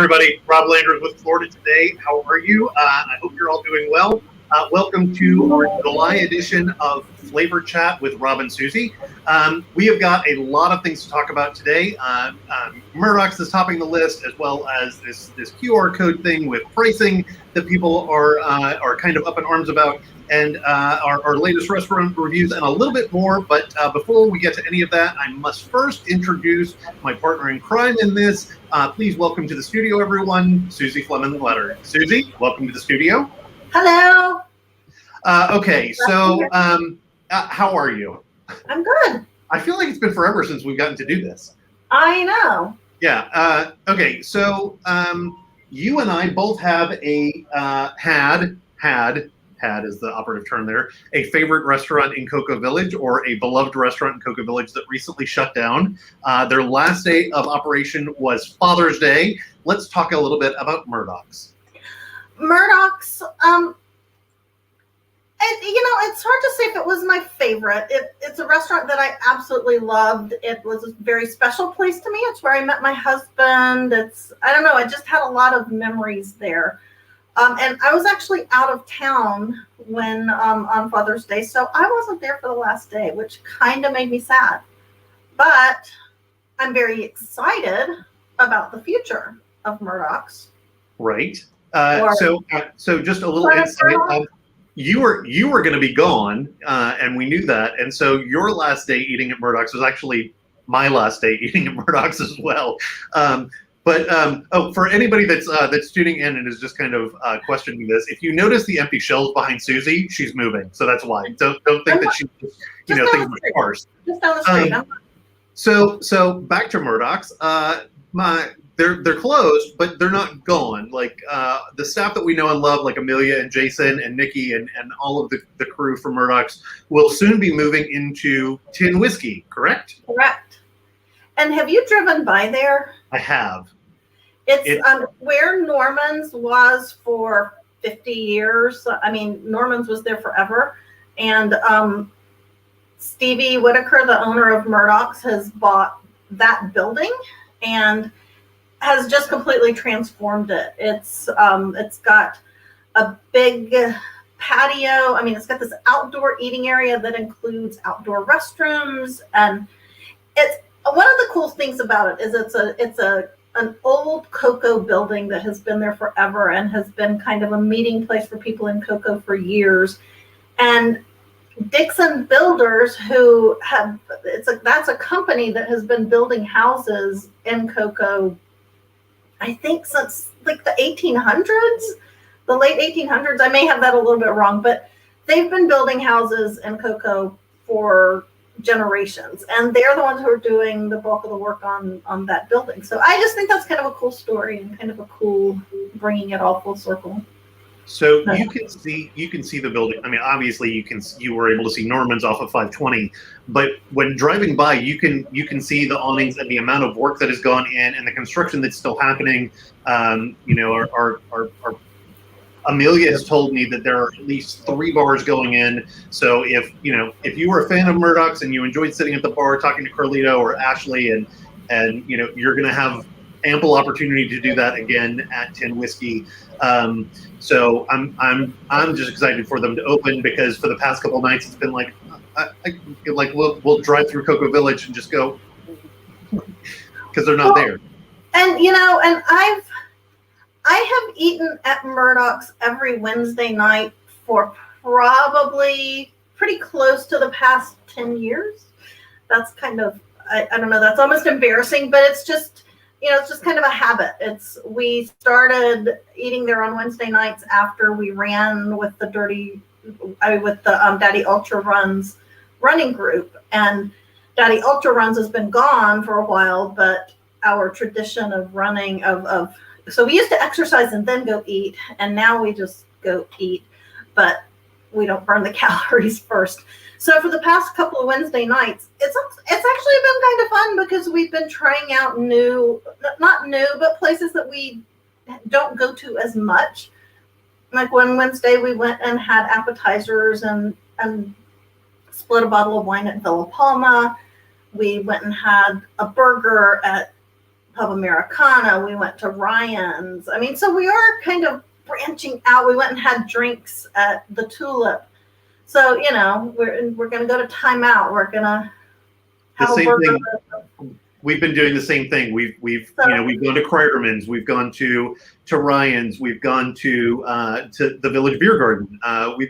everybody. Rob Landers with Florida Today. How are you? I hope you're all doing well. Welcome to our July edition of Flavor Chat with Rob and Suzy. We have got a lot of things to talk about today. Murdocks is topping the list, as well as this QR code thing with pricing that people are kind of up in arms about, and our latest restaurant reviews, and a little bit more. But before we get to any of that, I must first introduce my partner in crime in this. Please welcome to the studio, everyone, Suzy Fleming Leonard. Suzy, welcome to the studio. Hello. Okay, so how are you? I'm good. I feel like it's been forever since we've gotten to do this. I know. Yeah. Okay, so you and I both have a had is the operative term there, a favorite restaurant in Cocoa Village, or a beloved restaurant in Cocoa Village that recently shut down. Their last day of operation was Father's Day. Let's talk a little bit about Murdocks. Murdocks, it's hard to say if it was my favorite. It's a restaurant that I absolutely loved. It was a very special place to me. It's where I met my husband. I just had a lot of memories there. And I was actually out of town when on Father's Day, so I wasn't there for the last day, which kind of made me sad. But I'm very excited about the future of Murdocks. Right. So just a little insight. You were going to be gone, and we knew that. And so your last day eating at Murdocks was actually my last day eating at Murdocks as well. But for anybody that's tuning in and is just kind of questioning this, if you notice the empty shelves behind Suzy, she's moving. So that's why. Don't think that she's thinking cars. Just down the street. So back to Murdocks. They're closed, but they're not gone. Like the staff that we know and love, like Amelia and Jason and Nikki and all of the crew from Murdocks, will soon be moving into Tin Whiskey, correct? Correct. And have you driven by there? I have. It's where Norman's was for 50 years. I mean, Norman's was there forever. And Stevie Whitaker, the owner of Murdocks, has bought that building and has just completely transformed it. It's got a big patio. I mean, it's got this outdoor eating area that includes outdoor restrooms, and it's one of the cool things about it is it's an old cocoa building that has been there forever and has been kind of a meeting place for people in Cocoa for years. And Dixon Builders, that's a company that has been building houses in Cocoa, I think since like the 1800s, the late 1800s. I may have that a little bit wrong, but they've been building houses in Cocoa for generations, and they're the ones who are doing the bulk of the work on that building. So I just think that's kind of a cool story and kind of a cool bringing it all full circle. So you can see the building. I mean, obviously you were able to see Norman's off of 520, but when driving by, you can see the awnings and the amount of work that has gone in and the construction that's still happening. Our Amelia has told me that there are at least 3 bars going in. So if you were a fan of Murdocks and you enjoyed sitting at the bar talking to Carlito or Ashley, and you're going to have ample opportunity to do that again at Tin Whiskey. So I'm just excited for them to open, because for the past couple of nights it's been like we'll drive through Cocoa Village and just go because they're not there. And and I have eaten at Murdocks every Wednesday night for probably pretty close to the past 10 years. That's kind of, I don't know, that's almost embarrassing, but it's just, it's just kind of a habit. We started eating there on Wednesday nights after we ran with the Daddy Ultra Runs running group. And Daddy Ultra Runs has been gone for a while, but our tradition of running so we used to exercise and then go eat, and now we just go eat, but we don't burn the calories first. So for the past couple of Wednesday nights, it's actually been kind of fun, because we've been trying out not new, but places that we don't go to as much. Like one Wednesday we went and had appetizers and split a bottle of wine at Villa Palma. We went and had a burger at Pub Americana. We went to Ryan's. I mean, so we are kind of branching out. We went and had drinks at the Tulip. So, you know, we're going to go to Time Out. We're going to have a burger. We've been doing the same thing. We've gone to Kreiderman's, we've gone to Ryan's, we've gone to the Village Beer Garden.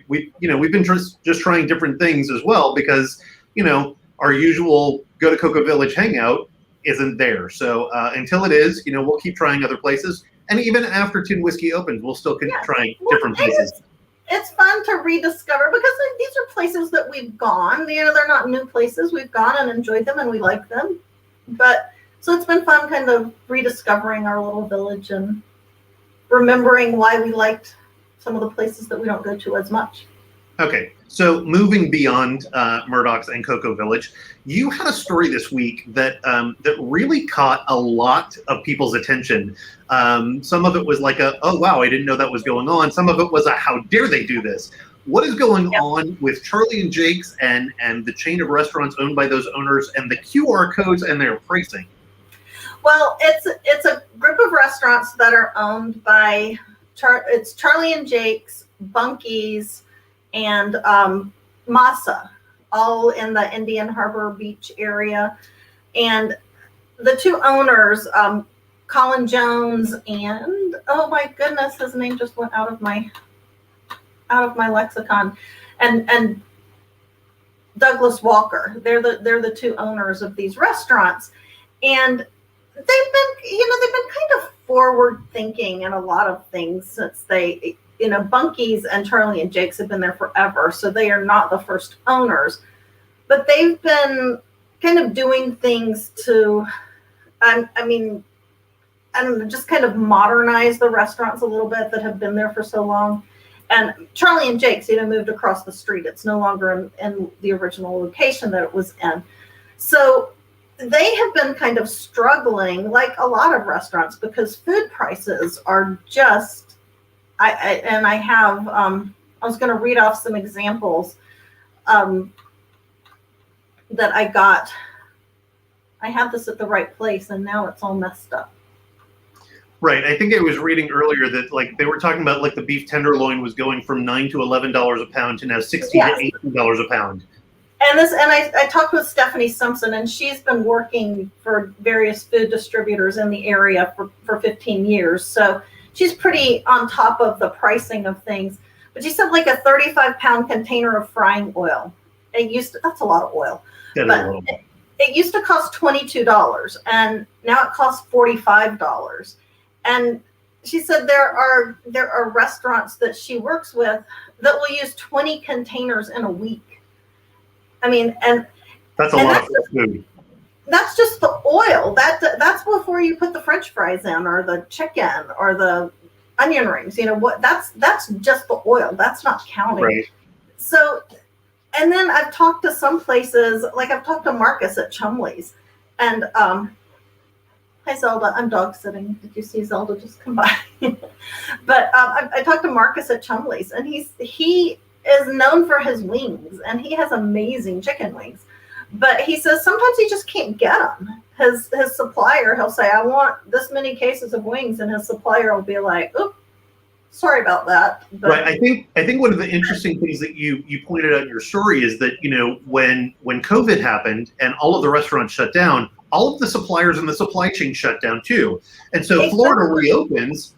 We've been just trying different things as well, because, you know, our usual go to Cocoa Village hangout isn't there. So until it is, you know, we'll keep trying other places. And even after Tin Whiskey opens, we'll still keep trying different places. It's fun to rediscover, because these are places that we've gone. You know, they're not new places. We've gone and enjoyed them and we like them. But so it's been fun kind of rediscovering our little village and remembering why we liked some of the places that we don't go to as much. Okay, so moving beyond Murdocks and Cocoa Village, you had a story this week that that really caught a lot of people's attention. Some of it was like oh wow, I didn't know that was going on. Some of it was how dare they do this? What is going on with Charlie and Jake's and the chain of restaurants owned by those owners and the QR codes and their pricing? Well, it's a group of restaurants that are owned by it's Charlie and Jake's, Bunky's, and Masa, all in the Indian Harbor Beach area. And the two owners, Colin Jones and, oh my goodness, his name just went out of my lexicon, and Douglas Walker. They're the two owners of these restaurants, and they've been kind of forward thinking in a lot of things since they, you know, Bunky's and Charlie and Jake's have been there forever, so they are not the first owners, but they've been kind of doing things to, I don't know, just kind of modernize the restaurants a little bit that have been there for so long. And Charlie and Jake's, you know, moved across the street. It's no longer in the original location that it was in. So they have been kind of struggling, like a lot of restaurants, because food prices are just, I was going to read off some examples that I got. I had this at the right place, and now it's all messed up. Right. I think I was reading earlier that like they were talking about like the beef tenderloin was going from $9 to $11 a pound to now $16 to $18 a pound. And I talked with Stephanie Simpson, and she's been working for various food distributors in the area for 15 years. So she's pretty on top of the pricing of things. But she said like a 35-pound container of frying oil. That's a lot of oil. It used to cost $22, and now it costs $45. And she said there are restaurants that she works with that will use 20 containers in a week. I mean, and that's a lot of food. That's just the oil. That's before you put the French fries in, or the chicken, or the onion rings. You know what? That's just the oil. That's not counting. Right. So, and then I've talked to some places, like I've talked to Marcus at Chumley's, and hi Zelda, I'm dog sitting. Did you see Zelda just come by? But I talked to Marcus at Chumley's, and he is known for his wings, and he has amazing chicken wings. But he says sometimes he just can't get them. His supplier, he'll say, I want this many cases of wings, and his supplier will be like, "Oop, sorry about that." But, right. I think one of the interesting things that you pointed out in your story is that, you know, when COVID happened and all of the restaurants shut down, all of the suppliers in the supply chain shut down too. And so Florida reopens,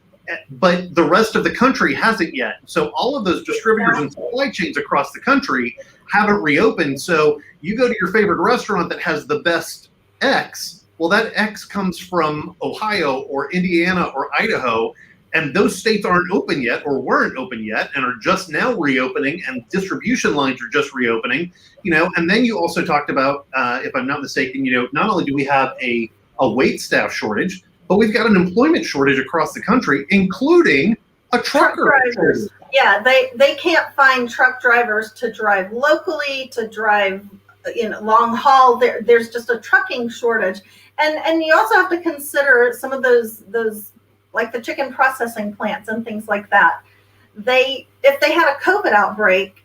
but the rest of the country hasn't yet. So all of those distributors and supply chains across the country haven't reopened. So you go to your favorite restaurant that has the best X. Well, that X comes from Ohio or Indiana or Idaho, and those states aren't open yet or weren't open yet and are just now reopening, and distribution lines are just reopening, you know. And then you also talked about, if I'm not mistaken, you know, not only do we have a wait staff shortage, but we've got an employment shortage across the country, including a trucker shortage. Yeah, they can't find truck drivers to drive locally, to drive, you know, long haul. There's just a trucking shortage, and you also have to consider some of those like the chicken processing plants and things like that. If they had a COVID outbreak,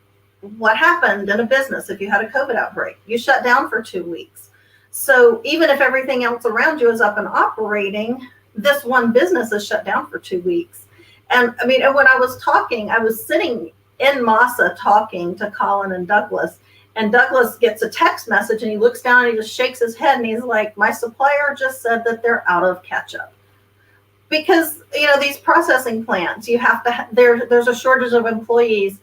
what happened in a business if you had a COVID outbreak? You shut down for 2 weeks. So even if everything else around you is up and operating, this one business is shut down for 2 weeks. And I mean, when I was sitting in Massa talking to Colin and Douglas gets a text message and he looks down and he just shakes his head and he's like, my supplier just said that they're out of ketchup. Because, these processing plants, you have to, there's a shortage of employees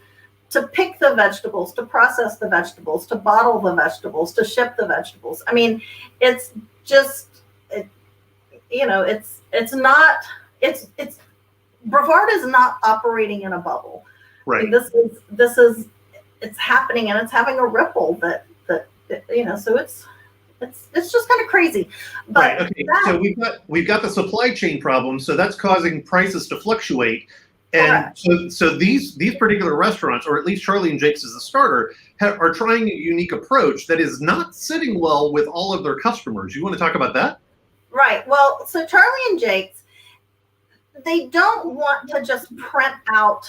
to pick the vegetables, to process the vegetables, to bottle the vegetables, to ship the vegetables. I mean, it's just, Brevard is not operating in a bubble. Right. I mean, it's happening and it's having a ripple that so it's just kind of crazy. But right. Okay. So we've got the supply chain problem, so that's causing prices to fluctuate. And so these particular restaurants, or at least Charlie and Jake's as a starter, are trying a unique approach that is not sitting well with all of their customers. You want to talk about that? Right. Well, so Charlie and Jake's, they don't want to just print out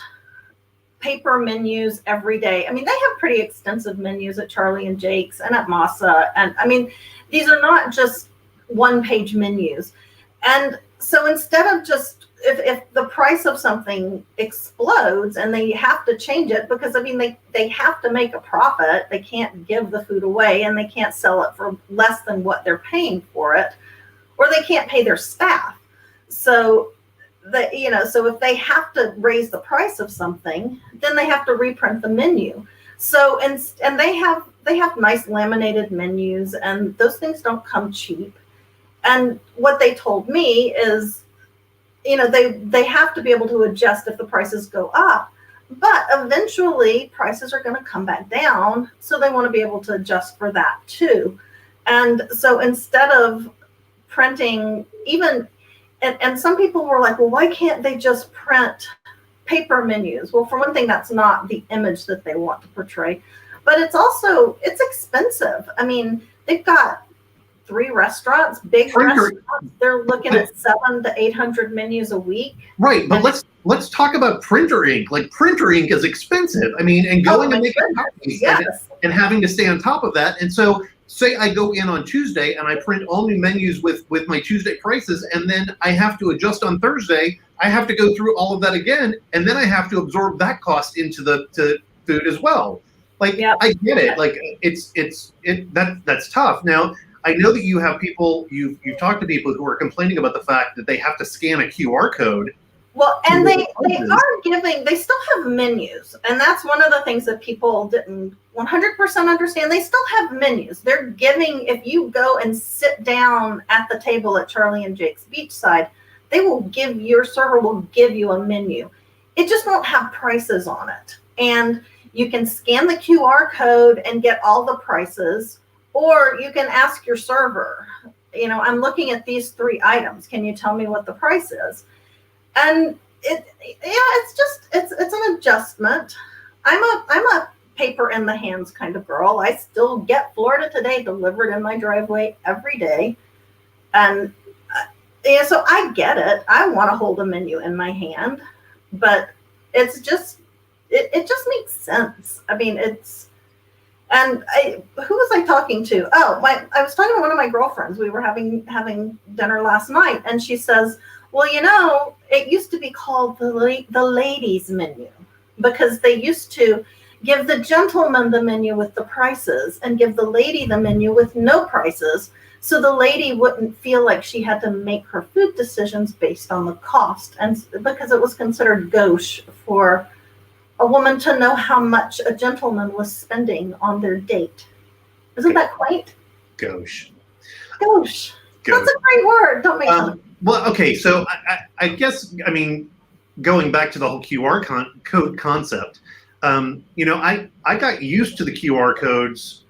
paper menus every day. I mean, they have pretty extensive menus at Charlie and Jake's and at Massa. And I mean, these are not just one-page menus. And so instead of just, if the price of something explodes and they have to change it, because I mean, they have to make a profit. They can't give the food away and they can't sell it for less than what they're paying for it, or they can't pay their staff. So so if they have to raise the price of something, then they have to reprint the menu. So, and they have nice laminated menus, and those things don't come cheap. And what they told me is, they have to be able to adjust if the prices go up, but eventually prices are going to come back down. So they want to be able to adjust for that too. And so instead of printing and some people were like, well, why can't they just print paper menus? Well, for one thing, that's not the image that they want to portray, but it's expensive. I mean, they've got 3 restaurants, big restaurants. They're looking at 700 to 800 menus a week. Right, but let's talk about printer ink. Like, printer ink is expensive. I mean, and going and making copies and having to stay on top of that. And so, say I go in on Tuesday and I print all new menus with my Tuesday prices, and then I have to adjust on Thursday. I have to go through all of that again, and then I have to absorb that cost into the food as well. Like, I get it. Like, that's tough. Now, I know that you have people, you've talked to people who are complaining about the fact that they have to scan a QR code. Well, and they still have menus. And that's one of the things that people didn't 100% understand. They still have menus. They're giving, if you go and sit down at the table at Charlie and Jake's Beachside, your server will give you a menu. It just won't have prices on it. And you can scan the QR code and get all the prices, or you can ask your server, I'm looking at these 3 items. Can you tell me what the price is? And it's an adjustment. I'm a paper in the hands kind of girl. I still get Florida Today delivered in my driveway every day. And so I get it. I want to hold a menu in my hand, but it's just, it just makes sense. I mean, who was I talking to? I was talking to one of my girlfriends. We were having dinner last night, and she says, well, it used to be called the ladies menu, because they used to give the gentleman the menu with the prices and give the lady the menu with no prices. So the lady wouldn't feel like she had to make her food decisions based on the cost. And because it was considered gauche for a woman to know how much a gentleman was spending on their date. Isn't that quaint? Gauche. Gauche. That's a great word. Don't make fun. Well, okay. So I guess, I mean, going back to the whole QR code concept, I got used to the QR codes.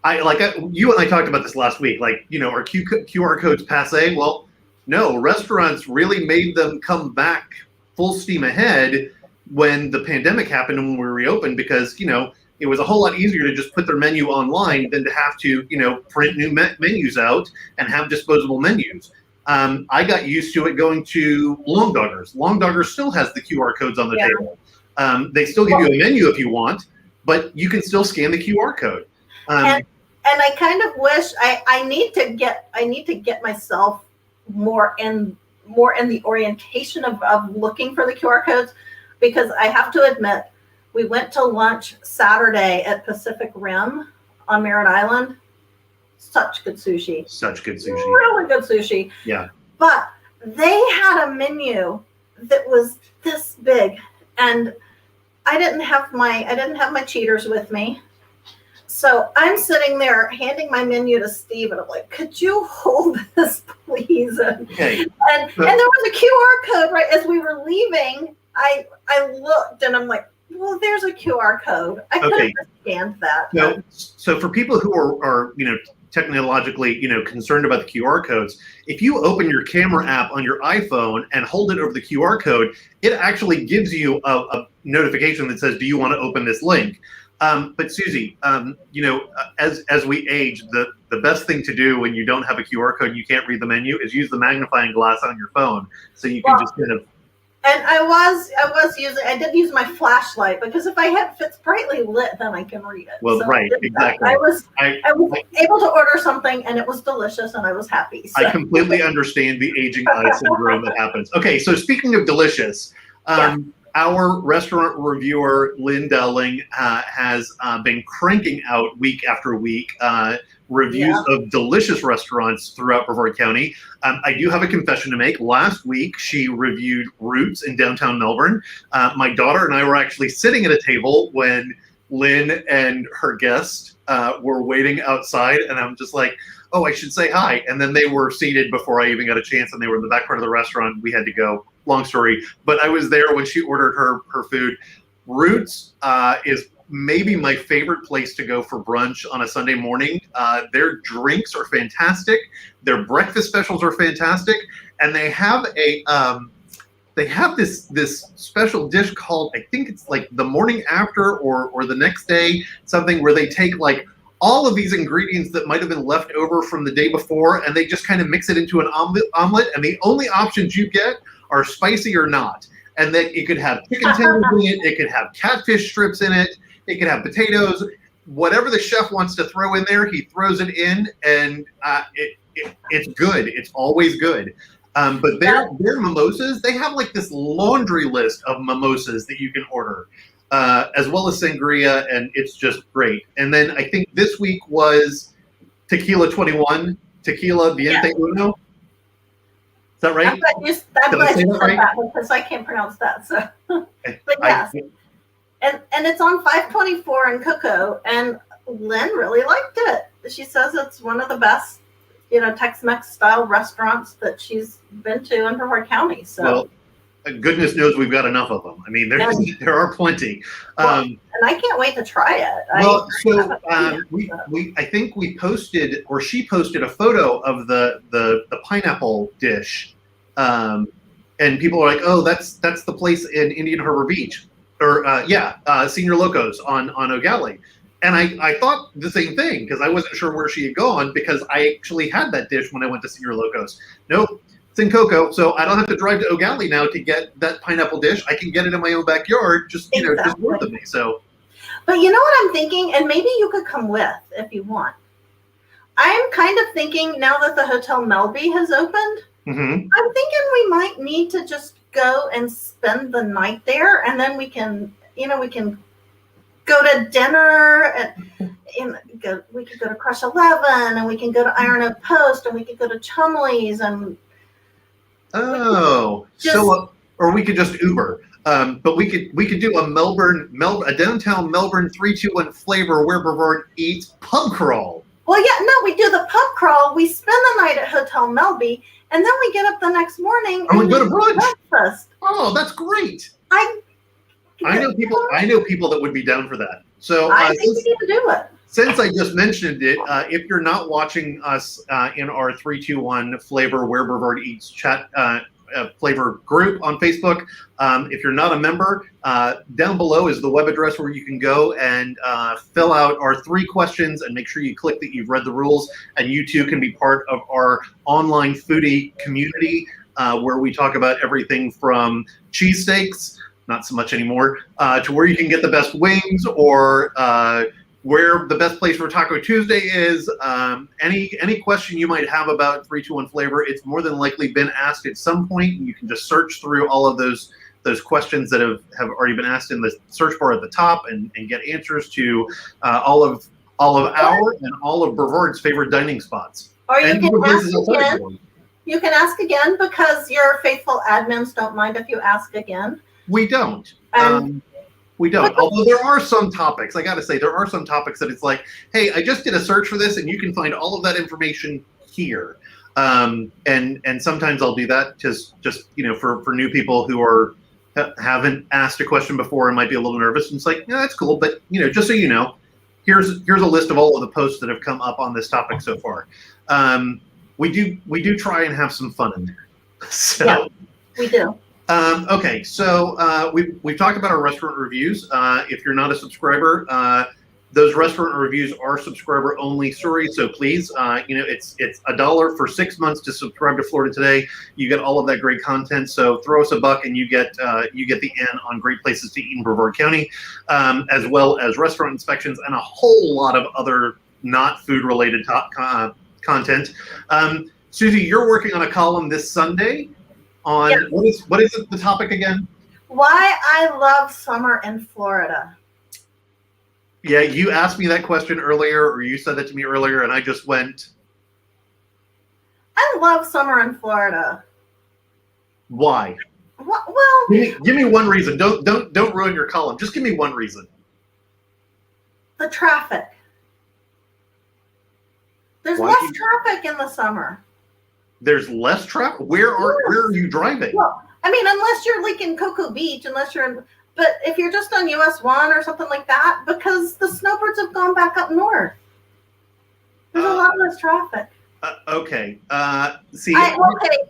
You and I talked about this last week. Like, are QR codes passé? Well, no. Restaurants really made them come back full steam ahead when the pandemic happened and when we reopened, because it was a whole lot easier to just put their menu online than to have to print new menus out and have disposable menus. I got used to it going to Long Doggers. Long Doggers still has the QR codes on the table. They still give you a menu if you want, but you can still scan the QR code. And I kind of wish I need to get myself more in the orientation of looking for the QR codes, because I have to admit, we went to lunch Saturday at Pacific Rim on Merritt Island. Such good sushi. Such good sushi. Really good sushi. Yeah. But they had a menu that was this big, and I didn't have my cheaters with me. So I'm sitting there handing my menu to Steve, and I'm like, "Could you hold this, please?" Okay. And there was a QR code right as we were leaving. I looked, and I'm like, "Well, there's a QR code. I could have scanned that." So for people who are technologically concerned about the QR codes, if you open your camera app on your iPhone and hold it over the QR code, it actually gives you a notification that says, "Do you want to open this link?" But Suzy, as we age, the best thing to do when you don't have a QR code and you can't read the menu is use the magnifying glass on your phone, so you can just kind of. And I did use my flashlight, because if it's brightly lit, then I can read it. Well, so right, exactly. I was able to order something, and it was delicious, and I was happy. So. I completely understand the aging eye syndrome that happens. Okay, so speaking of delicious, our restaurant reviewer, Lynn Dowling, has been cranking out week after week reviews of delicious restaurants throughout Brevard County. I do have a confession to make. Last week, she reviewed Roots in downtown Melbourne. My daughter and I were actually sitting at a table when Lynn and her guest were waiting outside, and I'm just like, oh, I should say hi. And then they were seated before I even got a chance, and they were in the back part of the restaurant. We had to go. Long story, but I was there when she ordered her food. Roots is maybe my favorite place to go for brunch on a Sunday morning. Their drinks are fantastic. Their breakfast specials are fantastic, and they have this special dish called, I think it's like the morning after or the next day, something where they take like all of these ingredients that might have been left over from the day before, and they just kind of mix it into an omelet, and the only options you get are spicy or not. And then it could have chicken tenders in it, it could have catfish strips in it, it could have potatoes, whatever the chef wants to throw in there, he throws it in, and it's good. It's always good. But their mimosas, they have like this laundry list of mimosas that you can order, as well as sangria, and it's just great. And then I think this week was Tequila 21, Tequila Viente Uno. Is that right? I'm glad you said that, because I can't pronounce that. So, but yes, and it's on 524 in Cocoa, and Lynn really liked it. She says it's one of the best, Tex-Mex style restaurants that she's been to in Brevard County. So, well, goodness knows we've got enough of them. I mean, there are plenty. And I can't wait to try it. I think we posted, or she posted, a photo of the pineapple dish, and people are like, "Oh, that's the place in Indian Harbor Beach," or Senior Locos on O'Galley. And I thought the same thing, because I wasn't sure where she had gone, because I actually had that dish when I went to Senior Locos. Nope. It's in Cocoa, so I don't have to drive to O'Galley now to get that pineapple dish. I can get it in my own backyard, just north of me. So, but you know what I'm thinking, and maybe you could come with if you want. I'm kind of thinking, now that the Hotel Melby has opened, I'm thinking we might need to just go and spend the night there, and then we can go to dinner, and we could go to Crush 11, and we can go to Iron Oak Post, and we could go to Chumley's, and. Or we could just Uber. But we could do a downtown Melbourne 321 flavor where Brevard eats pub crawl. Well, we do the pub crawl. We spend the night at Hotel Melby, and then we get up the next morning and we go to brunch. Breakfast. Oh, that's great! I know people that would be down for that. So I think we need to do it. Since I just mentioned it, if you're not watching us in our 321 flavor where Brevard eats chat flavor group on Facebook, if you're not a member, down below is the web address where you can go and fill out our 3 questions and make sure you click that you've read the rules, and you too can be part of our online foodie community where we talk about everything from cheesesteaks, not so much anymore, to where you can get the best wings, or where the best place for Taco Tuesday is. Any question you might have about 321 Flavor, it's more than likely been asked at some point. You can just search through all of those questions that have already been asked in the search bar at the top and get answers to all of our and all of Brevard's favorite dining spots. Or you and can ask again. You can ask again because your faithful admins don't mind if you ask again. We don't. We don't. Although there are some topics, I got to say, there are some topics that it's like, hey, I just did a search for this, and you can find all of that information here. And sometimes I'll do that just for new people who haven't asked a question before and might be a little nervous. And it's like, yeah, that's cool, but just so you know, here's a list of all of the posts that have come up on this topic so far. We do try and have some fun in there. So, yeah, we do. Okay, so we've talked about our restaurant reviews. If you're not a subscriber, those restaurant reviews are subscriber only. Sorry, so please, it's $1 for 6 months to subscribe to Florida Today. You get all of that great content. So throw us a buck, and you get the N on great places to eat in Brevard County, as well as restaurant inspections and a whole lot of other not food related content. Suzy, you're working on a column this Sunday. On yes. What is the topic again? Why I love summer in Florida. Yeah, you asked me that question earlier, or you said that to me earlier, and I just went. I love summer in Florida. Why? Well, give me one reason. Don't ruin your column. Just give me one reason. The traffic. There's less traffic in the summer. There's less traffic? Where are you driving? Well, I mean, unless you're like in Cocoa Beach, but if you're just on US 1 or something like that, because the snowbirds have gone back up north. There's a lot less traffic. Okay.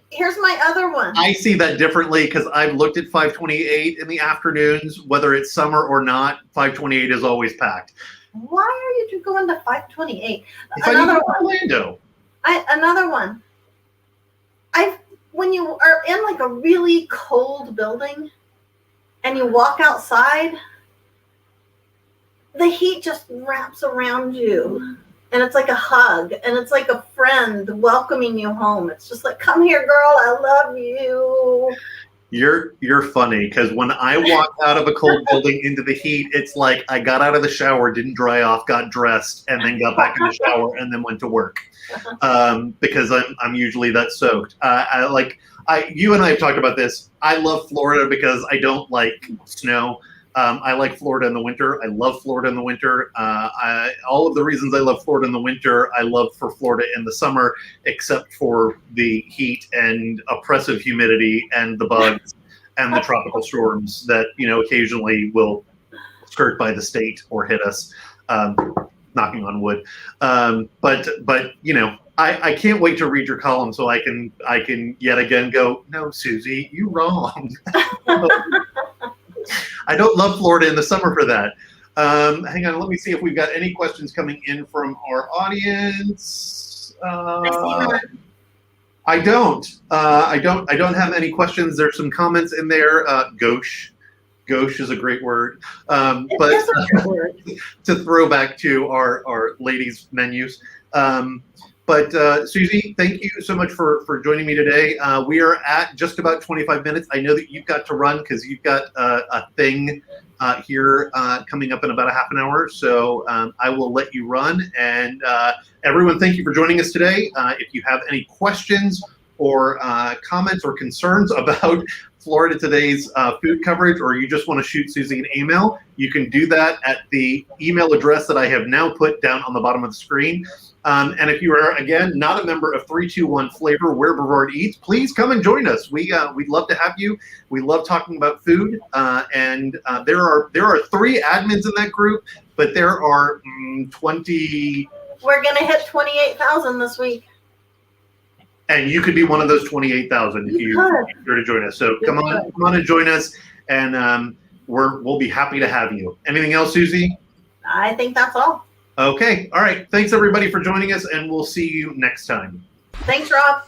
Here's my other one. I see that differently because I've looked at 528 in the afternoons, whether it's summer or not, 528 is always packed. Why are you going to 528? Another one. Orlando. Another one. When you are in like a really cold building and you walk outside, the heat just wraps around you and it's like a hug and it's like a friend welcoming you home. It's just like, come here, girl, I love you. You're funny because when I walk out of a cold building into the heat, it's like I got out of the shower, didn't dry off, got dressed, and then got back in the shower and then went to work because I'm usually that soaked. You and I have talked about this. I love Florida because I don't like snow. I like Florida in the winter. I love Florida in the winter. All of the reasons I love Florida in the winter, I love for Florida in the summer, except for the heat and oppressive humidity and the bugs and the tropical storms that, occasionally will skirt by the state or hit us, knocking on wood. But I can't wait to read your column so I can yet again go, no, Suzy, you wrong. I don't love Florida in the summer for that. Hang on, let me see if we've got any questions coming in from our audience. I don't have any questions. There's some comments in there. Gauche is a great word. But to throw back to our ladies' menus. But Suzy, thank you so much for joining me today. We are at just about 25 minutes. I know that you've got to run because you've got a thing here coming up in about a half an hour. So I will let you run. And everyone, thank you for joining us today. If you have any questions or comments or concerns about Florida Today's food coverage, or you just want to shoot Suzy an email, you can do that at the email address that I have now put down on the bottom of the screen. And if you are, again, not a member of 321 Flavor, Where Brevard Eats, please come and join us. We'd love to have you. We love talking about food. And there are 3 admins in that group, but there are 20. We're going to hit 28,000 this week. And you could be one of those 28,000 if you're to join us. So come on and join us. And we'll be happy to have you. Anything else, Suzy? I think that's all. Okay. All right. Thanks, everybody, for joining us, and we'll see you next time. Thanks, Rob.